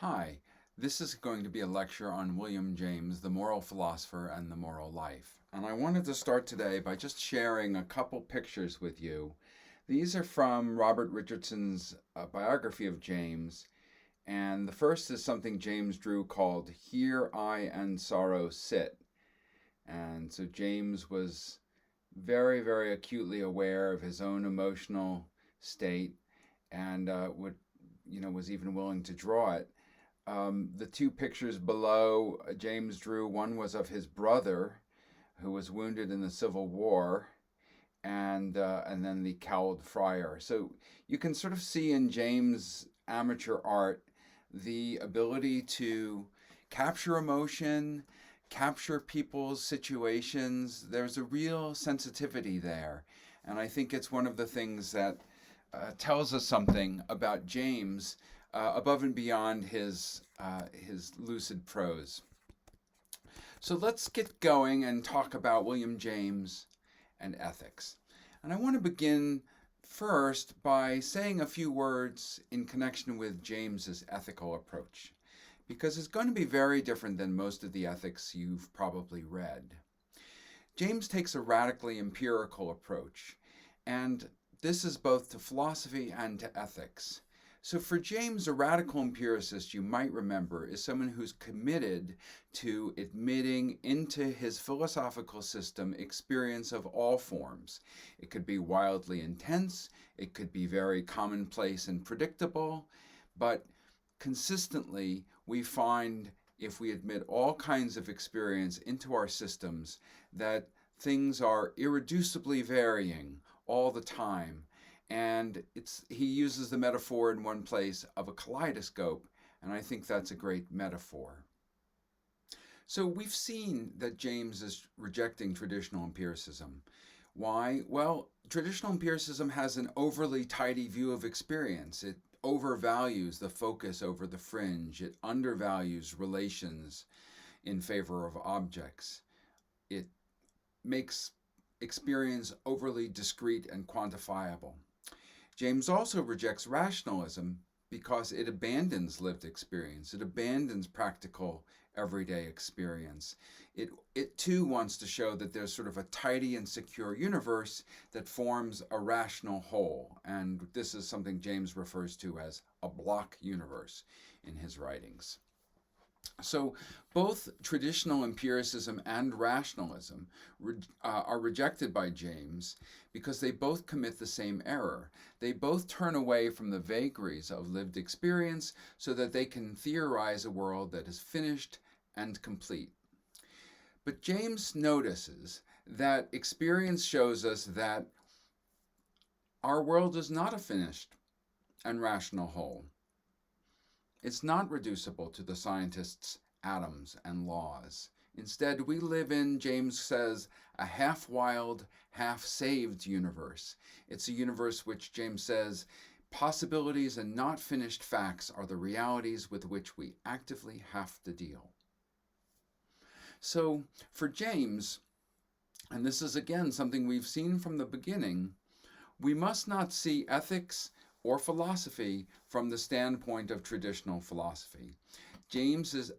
Hi, this is going to be a lecture on William James, the moral philosopher and the moral life. And I wanted to start today by just sharing a couple pictures with you. These are from Robert Richardson's biography of James. And the first is something James drew called Here I and Sorrow Sit. And so James was very, very acutely aware of his own emotional state and was even willing to draw it. The two pictures below James drew, one was of his brother who was wounded in the Civil War, and then the cowled friar. So you can sort of see in James' amateur art the ability to capture emotion, capture people's situations. There's a real sensitivity there, and I think it's one of the things that tells us something about James above and beyond his lucid prose. So let's get going and talk about William James and ethics. And I want to begin first by saying a few words in connection with James's ethical approach, because it's going to be very different than most of the ethics you've probably read. James takes a radically empirical approach, and this is both to philosophy and to ethics. So for James, a radical empiricist, you might remember, is someone who's committed to admitting into his philosophical system experience of all forms. It could be wildly intense, it could be very commonplace and predictable, but consistently we find, if we admit all kinds of experience into our systems, that things are irreducibly varying all the time. And he uses the metaphor in one place of a kaleidoscope, and I think that's a great metaphor. So we've seen that James is rejecting traditional empiricism. Why? Well, traditional empiricism has an overly tidy view of experience. It overvalues the focus over the fringe. It undervalues relations in favor of objects. It makes experience overly discrete and quantifiable. James also rejects rationalism because it abandons lived experience. It abandons practical everyday experience. It too wants to show that there's sort of a tidy and secure universe that forms a rational whole. And this is something James refers to as a block universe in his writings. So both traditional empiricism and rationalism are rejected by James because they both commit the same error. They both turn away from the vagaries of lived experience so that they can theorize a world that is finished and complete. But James notices that experience shows us that our world is not a finished and rational whole. It's not reducible to the scientists' atoms and laws. Instead, we live in, James says, a half-wild, half-saved universe. It's a universe which, James says, possibilities and not finished facts are the realities with which we actively have to deal. So, for James, and this is again something we've seen from the beginning, we must not see ethics or philosophy from the standpoint of traditional philosophy. James's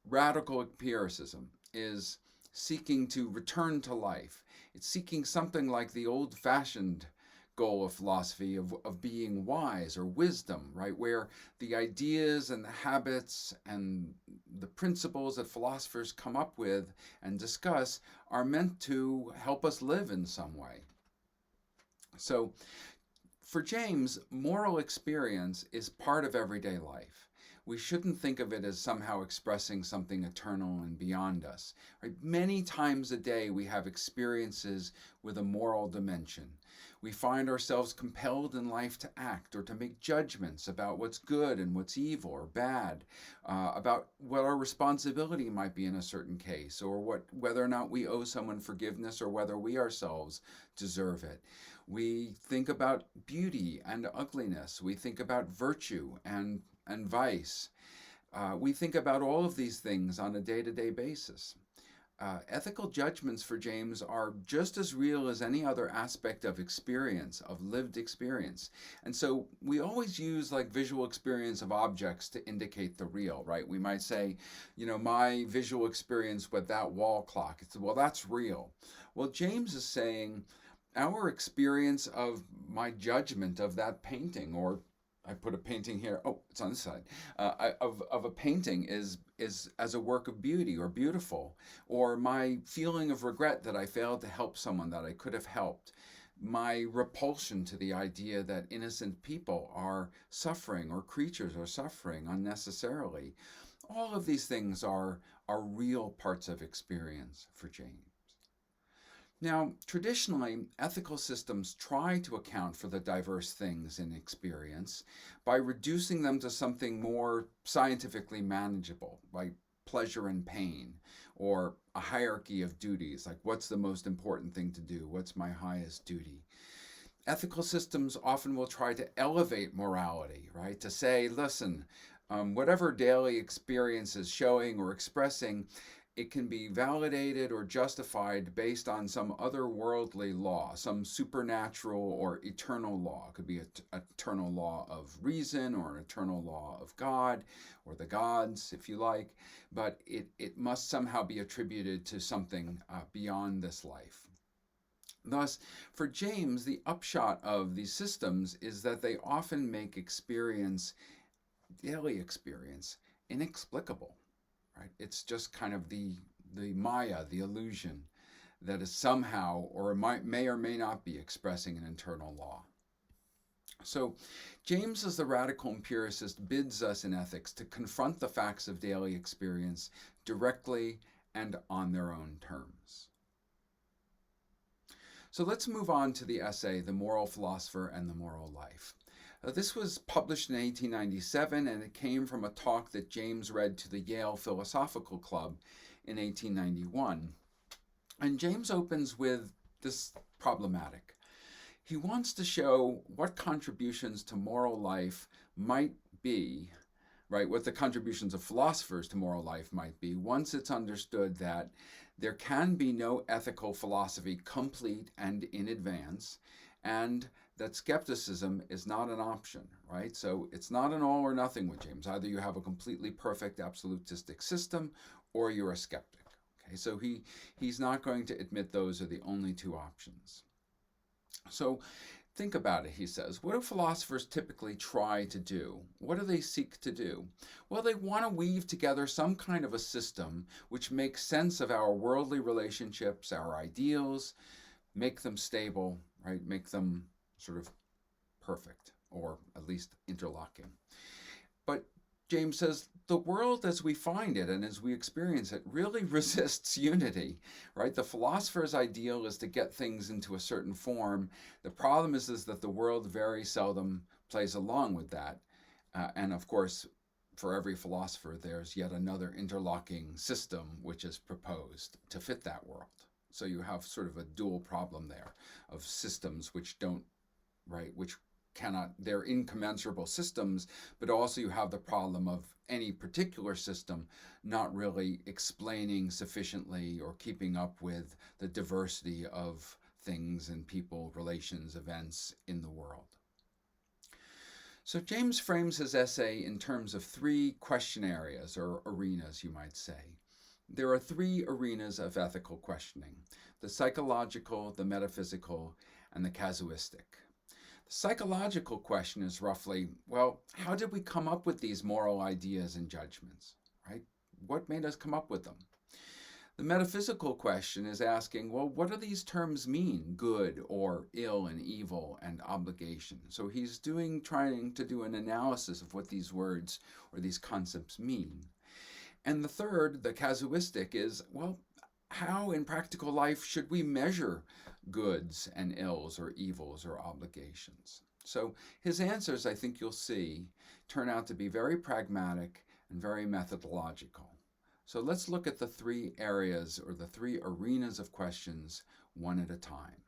radical empiricism is seeking to return to life. It's seeking something like the old-fashioned goal of philosophy of being wise or wisdom, right? Where the ideas and the habits and the principles that philosophers come up with and discuss are meant to help us live in some way. So for James, moral experience is part of everyday life. We shouldn't think of it as somehow expressing something eternal and beyond us. Right? Many times a day we have experiences with a moral dimension. We find ourselves compelled in life to act or to make judgments about what's good and what's evil or bad, about what our responsibility might be in a certain case, or whether or not we owe someone forgiveness or whether we ourselves deserve it. We think about beauty and ugliness. We think about virtue and vice. We think about all of these things on a day-to-day basis. ethical judgments for James are just as real as any other aspect of experience, of lived experience. And so we always use like visual experience of objects to indicate the real, right? We might say, my visual experience with that wall clock, well, that's real. Well, James is saying our experience of my judgment of that painting, or I put a painting here. Oh, it's on this side. Of a painting is as a work of beauty or beautiful, or my feeling of regret that I failed to help someone that I could have helped, my repulsion to the idea that innocent people are suffering or creatures are suffering unnecessarily. All of these things are real parts of experience for James. Now, traditionally, ethical systems try to account for the diverse things in experience by reducing them to something more scientifically manageable, like pleasure and pain, or a hierarchy of duties, like what's the most important thing to do, what's my highest duty. Ethical systems often will try to elevate morality, right? To say, listen, whatever daily experience is showing or expressing, it can be validated or justified based on some otherworldly law, some supernatural or eternal law. It could be an eternal law of reason or an eternal law of God or the gods, if you like, but it must somehow be attributed to something beyond this life. Thus, for James, the upshot of these systems is that they often make experience, daily experience, inexplicable. Right? It's just kind of the Maya, the illusion that is somehow or may or may not be expressing an internal law. So James, as the radical empiricist, bids us in ethics to confront the facts of daily experience directly and on their own terms. So let's move on to the essay, The Moral Philosopher and the Moral Life. This was published in 1897, and it came from a talk that James read to the Yale Philosophical Club in 1891. And James opens with this problematic. He wants to show what contributions to moral life might be, right, what the contributions of philosophers to moral life might be, once it's understood that there can be no ethical philosophy complete and in advance, and that skepticism is not an option, right? So it's not an all or nothing with James. Either you have a completely perfect absolutistic system or you're a skeptic. Okay, so he's not going to admit those are the only two options. So think about it, he says. What do philosophers typically try to do? What do they seek to do? Well, they want to weave together some kind of a system which makes sense of our worldly relationships, our ideals, make them stable, right? Make them sort of perfect, or at least interlocking. But James says the world as we find it and as we experience it really resists unity, right? The philosopher's ideal is to get things into a certain form. The problem is that the world very seldom plays along with that. And of course, for every philosopher, there's yet another interlocking system which is proposed to fit that world. So you have sort of a dual problem there of systems which don't, right, which cannot, they're incommensurable systems, but also you have the problem of any particular system not really explaining sufficiently or keeping up with the diversity of things and people, relations, events in the world. So James frames his essay in terms of three question areas, or arenas, you might say. There are three arenas of ethical questioning: the psychological, the metaphysical, and the casuistic. The psychological question is roughly, well, how did we come up with these moral ideas and judgments, right? What made us come up with them? The metaphysical question is asking, well, what do these terms mean? Good or ill and evil and obligation. So he's trying to do an analysis of what these words or these concepts mean. And the third, the casuistic, is, well, how in practical life should we measure goods and ills or evils or obligations? So his answers, I think you'll see, turn out to be very pragmatic and very methodological. So let's look at the three areas or the three arenas of questions one at a time.